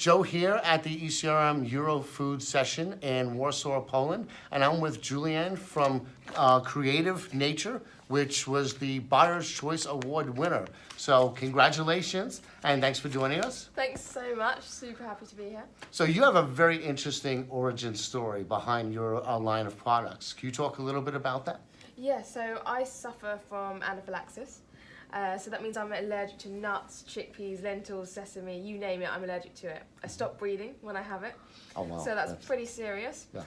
Joe here at the ECRM Eurofood session in Warsaw, Poland, and I'm with Julianne from Creative Nature, which was the Buyer's Choice Award winner. So congratulations, and thanks for joining us. Thanks so much. Super happy to be here. So you have a very interesting origin story behind your line of products. Can you talk a little bit about that? Yeah, so I suffer from anaphylaxis. So that means I'm allergic to nuts, chickpeas, lentils, sesame, you name it, I'm allergic to it. I stop breathing when I have it. Oh, wow. So that's pretty serious. Yeah.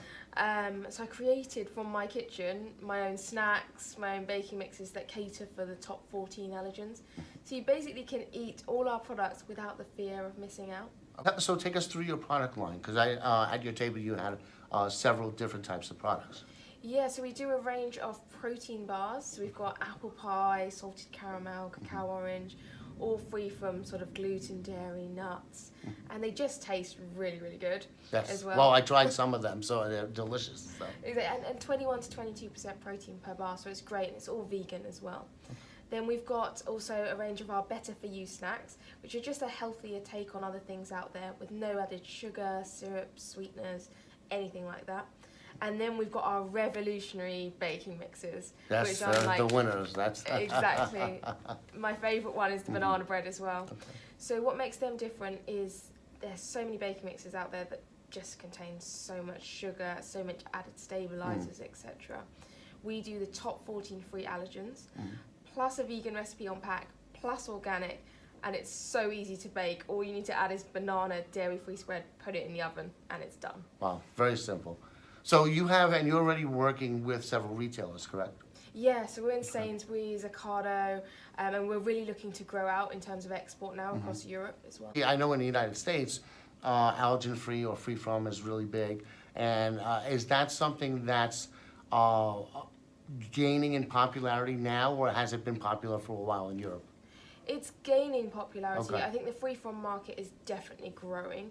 So I created from my kitchen my own snacks, my own baking mixes that cater for the top 14 allergens. So you basically can eat all our products without the fear of missing out. So take us through your product line, because at your table you had several different types of products. Yeah, so we do a range of protein bars. So we've got apple pie, salted caramel, cacao orange, all free from sort of gluten, dairy, nuts. And they just taste really, really good as well. Well, I tried some of them, so they're delicious. So. And 21 to 22% protein per bar, so it's great, and it's all vegan as well. Then we've got also a range of our better for you snacks, which are just a healthier take on other things out there with no added sugar, syrup, sweeteners, anything like that. And then we've got our revolutionary baking mixes. Yes, which are like, the winners. That's exactly. My favourite one is the banana bread as well. Okay. So what makes them different is there's so many baking mixes out there that just contain so much sugar, so much added stabilisers, etc. We do the top 14 free allergens, plus a vegan recipe on pack, plus organic, and it's so easy to bake. All you need to add is banana, dairy-free spread, put it in the oven, and it's done. Wow, very simple. So you have, and you're already working with several retailers, correct? Yeah, so we're in Sainsbury's, Ocado, and we're really looking to grow out in terms of export now across Europe as well. Yeah, I know in the United States, allergen-free or free-from is really big. And is that something that's gaining in popularity now, or has it been popular for a while in Europe? It's gaining popularity. Okay. I think the free-from market is definitely growing.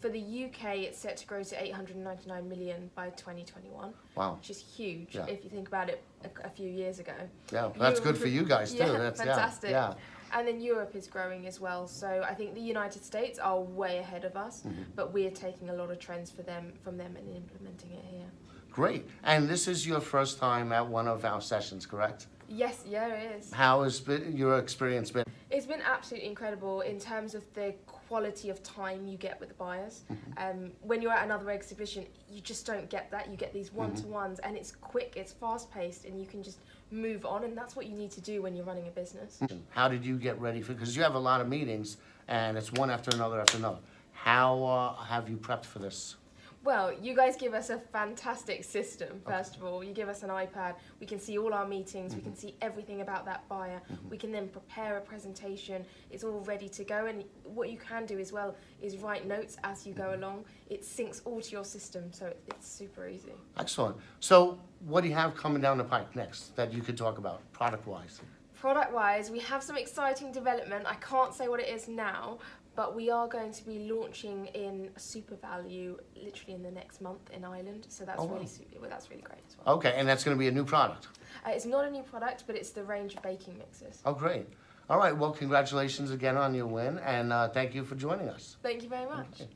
For the UK, it's set to grow to 899 million by 2021. Wow. Which is huge Yeah. if you think about it a few years ago. Yeah, that's good for you guys too. Yeah, That's, fantastic. Yeah. And then Europe is growing as well. So I think the United States are way ahead of us, but we're taking a lot of trends from them and implementing it here. Great. And this is your first time at one of our sessions, correct? Yes, yeah, it is. How has your experience been? It's been absolutely incredible in terms of the quality of time you get with the buyers. When you're at another exhibition, you just don't get that. You get these one-to-ones, and it's quick, it's fast-paced, and you can just move on, and that's what you need to do when you're running a business. How did you get ready for, because you have a lot of meetings, and it's one after another after another. How have you prepped for this? Well, you guys give us a fantastic system, first of all. You give us an iPad, we can see all our meetings, we can see everything about that buyer. We can then prepare a presentation, it's all ready to go. And what you can do as well is write notes as you go along. It syncs all to your system, so it's super easy. Excellent. So what do you have coming down the pike next that you could talk about, product-wise? Product-wise, we have some exciting development. I can't say what it is now, but we are going to be launching in Super Value literally in the next month in Ireland. So that's that's really great as well. Okay, and that's going to be a new product? It's not a new product, but it's the range of baking mixes. Oh, great. All right, well, congratulations again on your win, and thank you for joining us. Thank you very much. Okay.